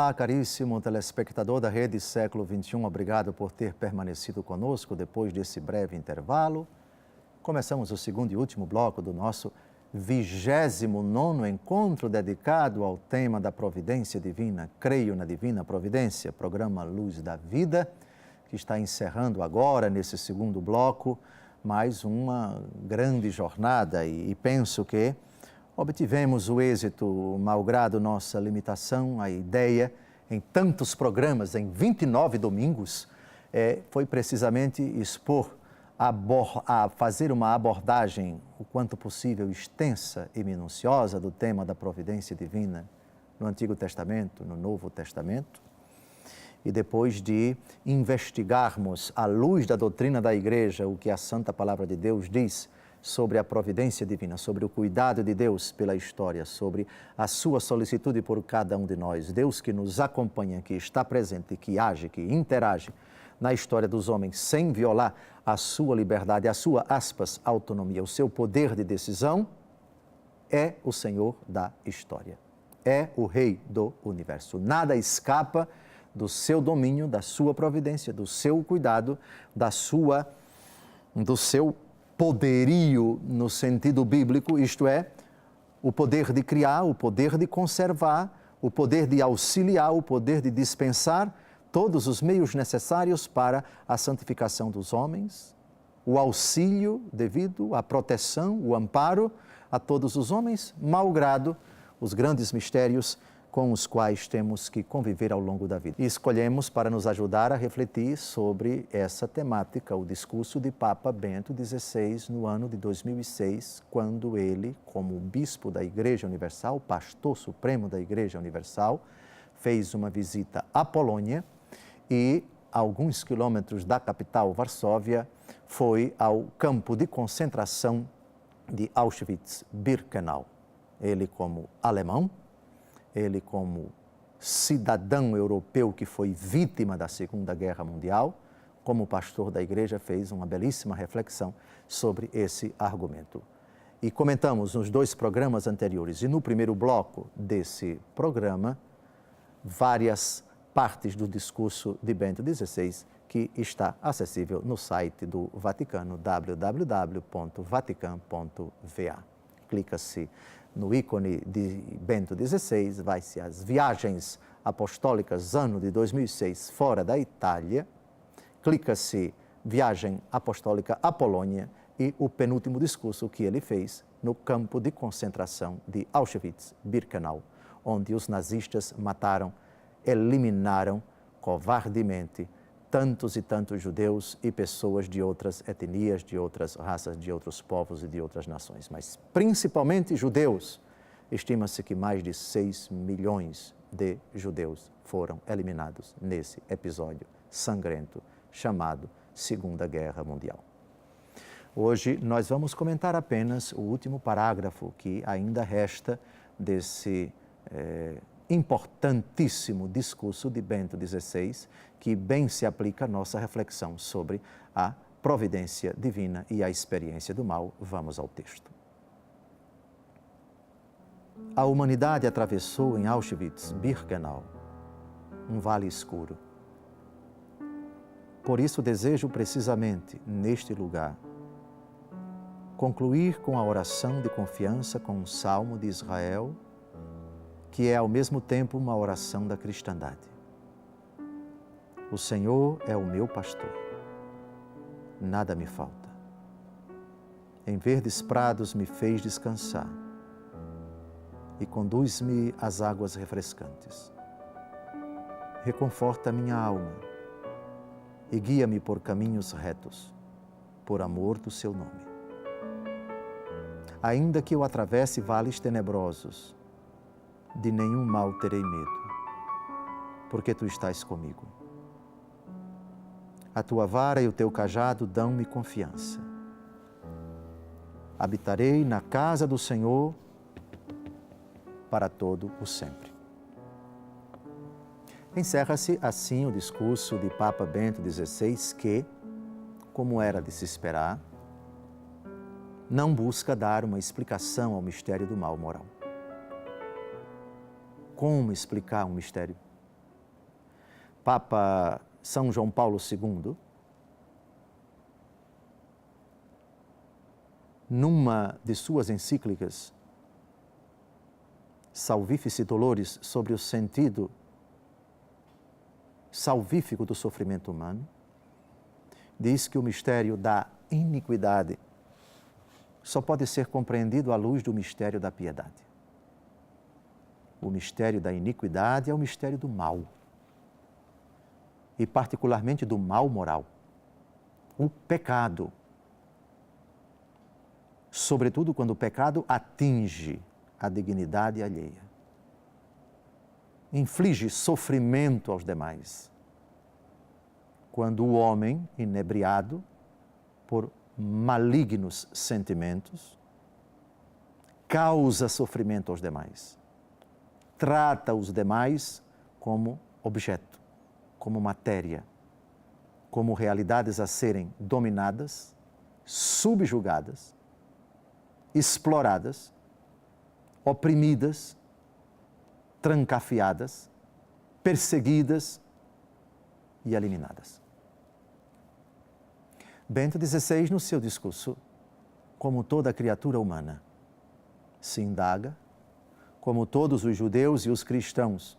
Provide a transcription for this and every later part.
Olá, caríssimo telespectador da Rede Século XXI, obrigado por ter permanecido conosco depois desse breve intervalo. Começamos o segundo e último bloco do nosso 29º encontro dedicado ao tema da providência divina. Creio na divina providência, programa Luz da Vida, que está encerrando agora, nesse segundo bloco, mais uma grande jornada e penso que obtivemos o êxito, malgrado nossa limitação, a ideia, em tantos programas, em 29 domingos, foi precisamente expor, a fazer uma abordagem o quanto possível extensa e minuciosa do tema da providência divina no Antigo Testamento, no Novo Testamento. E depois de investigarmos, à luz da doutrina da Igreja, o que a Santa Palavra de Deus diz sobre a providência divina, sobre o cuidado de Deus pela história, sobre a sua solicitude por cada um de nós. Deus que nos acompanha, que está presente, que age, que interage na história dos homens sem violar a sua liberdade, a sua, aspas, autonomia, o seu poder de decisão, é o Senhor da história. É o Rei do universo. Nada escapa do seu domínio, da sua providência, do seu cuidado, do seu poderio no sentido bíblico, isto é, o poder de criar, o poder de conservar, o poder de auxiliar, o poder de dispensar todos os meios necessários para a santificação dos homens, o auxílio devido, a proteção, o amparo a todos os homens, malgrado os grandes mistérios com os quais temos que conviver ao longo da vida. E escolhemos para nos ajudar a refletir sobre essa temática, o discurso de Papa Bento XVI no ano de 2006, quando ele, como bispo da Igreja Universal, pastor supremo da Igreja Universal, fez uma visita à Polônia e, a alguns quilômetros da capital, Varsóvia, foi ao campo de concentração de Auschwitz-Birkenau. Ele, como alemão, ele, como cidadão europeu que foi vítima da Segunda Guerra Mundial, como pastor da igreja, fez uma belíssima reflexão sobre esse argumento. E comentamos nos dois programas anteriores e no primeiro bloco desse programa várias partes do discurso de Bento XVI, que está acessível no site do Vaticano, www.vatican.va. Clica-se no ícone de Bento XVI, vai-se às viagens apostólicas ano de 2006 fora da Itália, clica-se viagem apostólica à Polônia e o penúltimo discurso que ele fez no campo de concentração de Auschwitz-Birkenau, onde os nazistas mataram, eliminaram covardemente tantos e tantos judeus e pessoas de outras etnias, de outras raças, de outros povos e de outras nações, mas principalmente judeus. Estima-se que mais de 6 milhões de judeus foram eliminados nesse episódio sangrento chamado Segunda Guerra Mundial. Hoje nós vamos comentar apenas o último parágrafo que ainda resta desse importantíssimo discurso de Bento XVI, que bem se aplica à nossa reflexão sobre a providência divina e a experiência do mal. Vamos ao texto. A humanidade atravessou em Auschwitz-Birkenau um vale escuro. Por isso desejo precisamente, neste lugar, concluir com a oração de confiança com um salmo de Israel, que é ao mesmo tempo uma oração da cristandade. O Senhor é o meu pastor, nada me falta. Em verdes prados me fez descansar e conduz-me às águas refrescantes. Reconforta minha alma e guia-me por caminhos retos, por amor do seu nome. Ainda que eu atravesse vales tenebrosos, de nenhum mal terei medo, porque tu estás comigo. A tua vara e o teu cajado dão-me confiança. Habitarei na casa do Senhor para todo o sempre. Encerra-se assim o discurso de Papa Bento XVI que, como era de se esperar, não busca dar uma explicação ao mistério do mal moral. Como explicar um mistério? Papa São João Paulo II, numa de suas encíclicas, Salvifici Doloris, sobre o sentido salvífico do sofrimento humano, diz que o mistério da iniquidade só pode ser compreendido à luz do mistério da piedade. O mistério da iniquidade é o mistério do mal, e particularmente do mal moral, o pecado. Sobretudo quando o pecado atinge a dignidade alheia, inflige sofrimento aos demais. Quando o homem, inebriado por malignos sentimentos, causa sofrimento aos demais, trata os demais como objeto, como matéria, como realidades a serem dominadas, subjugadas, exploradas, oprimidas, trancafiadas, perseguidas e eliminadas. Bento XVI, no seu discurso, como toda criatura humana, se indaga, como todos os judeus e os cristãos,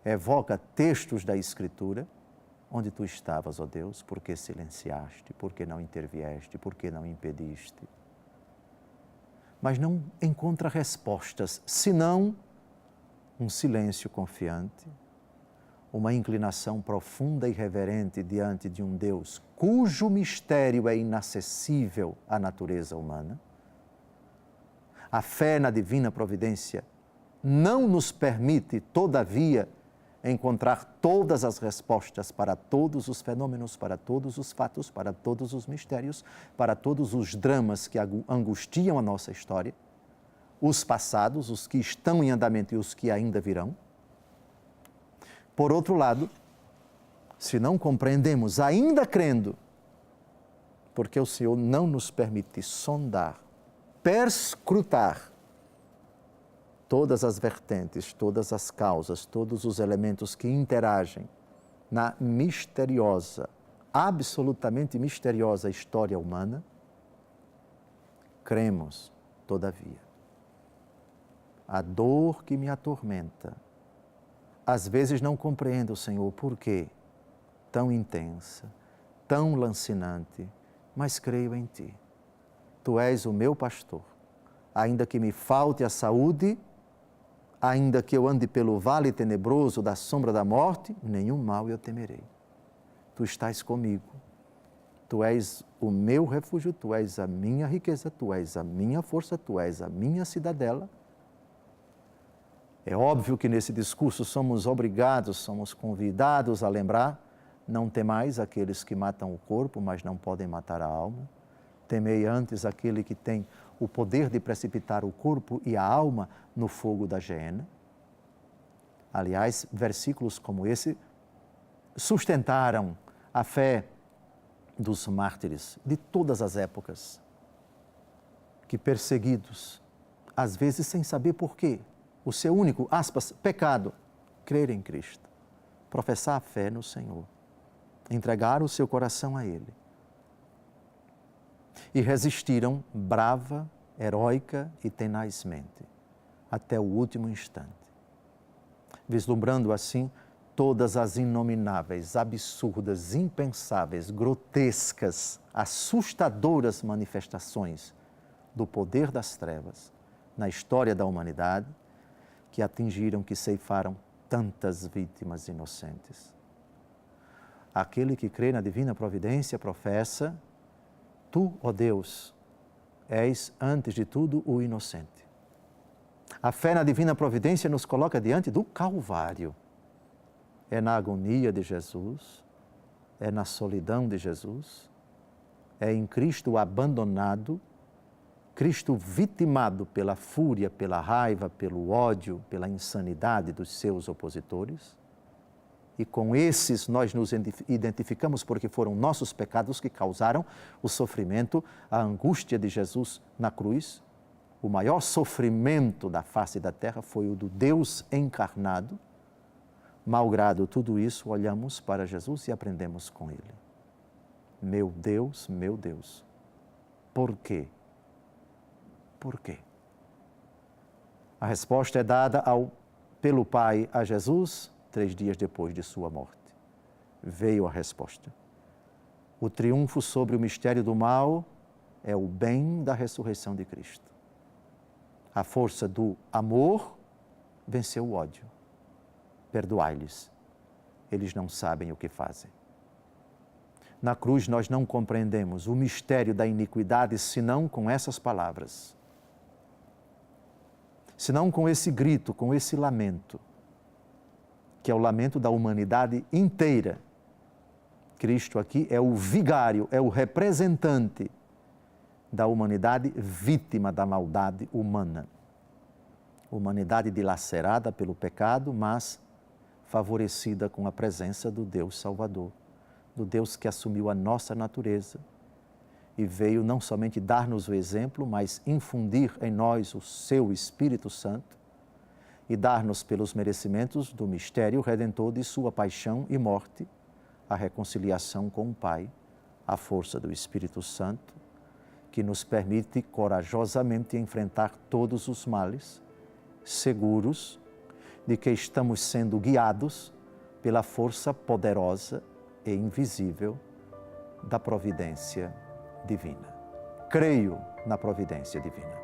evoca textos da Escritura, onde tu estavas, ó Deus, por que silenciaste, por que não intervieste, por que não impediste? Mas não encontra respostas, senão um silêncio confiante, uma inclinação profunda e reverente diante de um Deus cujo mistério é inacessível à natureza humana. A fé na divina providência não nos permite, todavia, encontrar todas as respostas para todos os fenômenos, para todos os fatos, para todos os mistérios, para todos os dramas que angustiam a nossa história, os passados, os que estão em andamento e os que ainda virão. Por outro lado, se não compreendemos, ainda crendo, porque o Senhor não nos permite sondar, perscrutar todas as vertentes, todas as causas, todos os elementos que interagem na misteriosa, absolutamente misteriosa história humana, cremos, todavia. A dor que me atormenta, às vezes não compreendo, Senhor, por quê tão intensa, tão lancinante, mas creio em Ti. Tu és o meu pastor. Ainda que me falte a saúde, ainda que eu ande pelo vale tenebroso da sombra da morte, nenhum mal eu temerei. Tu estás comigo. Tu és o meu refúgio, Tu és a minha riqueza, Tu és a minha força, Tu és a minha cidadela. É óbvio que nesse discurso somos obrigados, somos convidados a lembrar: não temais aqueles que matam o corpo, mas não podem matar a alma. Temei antes aquele que tem o poder de precipitar o corpo e a alma no fogo da geena. Aliás, versículos como esse sustentaram a fé dos mártires de todas as épocas, que perseguidos, às vezes sem saber por quê, o seu único, aspas, pecado, crer em Cristo, professar a fé no Senhor, entregar o seu coração a Ele. E resistiram brava, heróica e tenazmente, até o último instante, vislumbrando assim todas as inomináveis, absurdas, impensáveis, grotescas, assustadoras manifestações do poder das trevas na história da humanidade, que atingiram, que ceifaram tantas vítimas inocentes. Aquele que crê na divina providência professa: Tu, ó Deus, és antes de tudo o inocente. A fé na divina providência nos coloca diante do Calvário. É na agonia de Jesus, é na solidão de Jesus, é em Cristo abandonado, Cristo vitimado pela fúria, pela raiva, pelo ódio, pela insanidade dos seus opositores. E com esses nós nos identificamos porque foram nossos pecados que causaram o sofrimento, a angústia de Jesus na cruz. O maior sofrimento da face da terra foi o do Deus encarnado, Malgrado tudo isso, olhamos para Jesus e aprendemos com Ele. Meu Deus, por quê? Por quê? A resposta é dada pelo Pai a Jesus 3 dias depois de sua morte. Veio a resposta. O triunfo sobre o mistério do mal é o bem da ressurreição de Cristo. A força do amor venceu o ódio. Perdoai-lhes, eles não sabem o que fazem. Na cruz nós não compreendemos o mistério da iniquidade senão com essas palavras. Senão com esse grito, com esse lamento, que é o lamento da humanidade inteira. Cristo aqui é o vigário, é o representante da humanidade vítima da maldade humana. Humanidade dilacerada pelo pecado, mas favorecida com a presença do Deus Salvador, do Deus que assumiu a nossa natureza e veio não somente dar-nos o exemplo, mas infundir em nós o seu Espírito Santo e dar-nos pelos merecimentos do mistério redentor de sua paixão e morte, a reconciliação com o Pai, a força do Espírito Santo, que nos permite corajosamente enfrentar todos os males, seguros de que estamos sendo guiados pela força poderosa e invisível da providência divina. Creio na providência divina.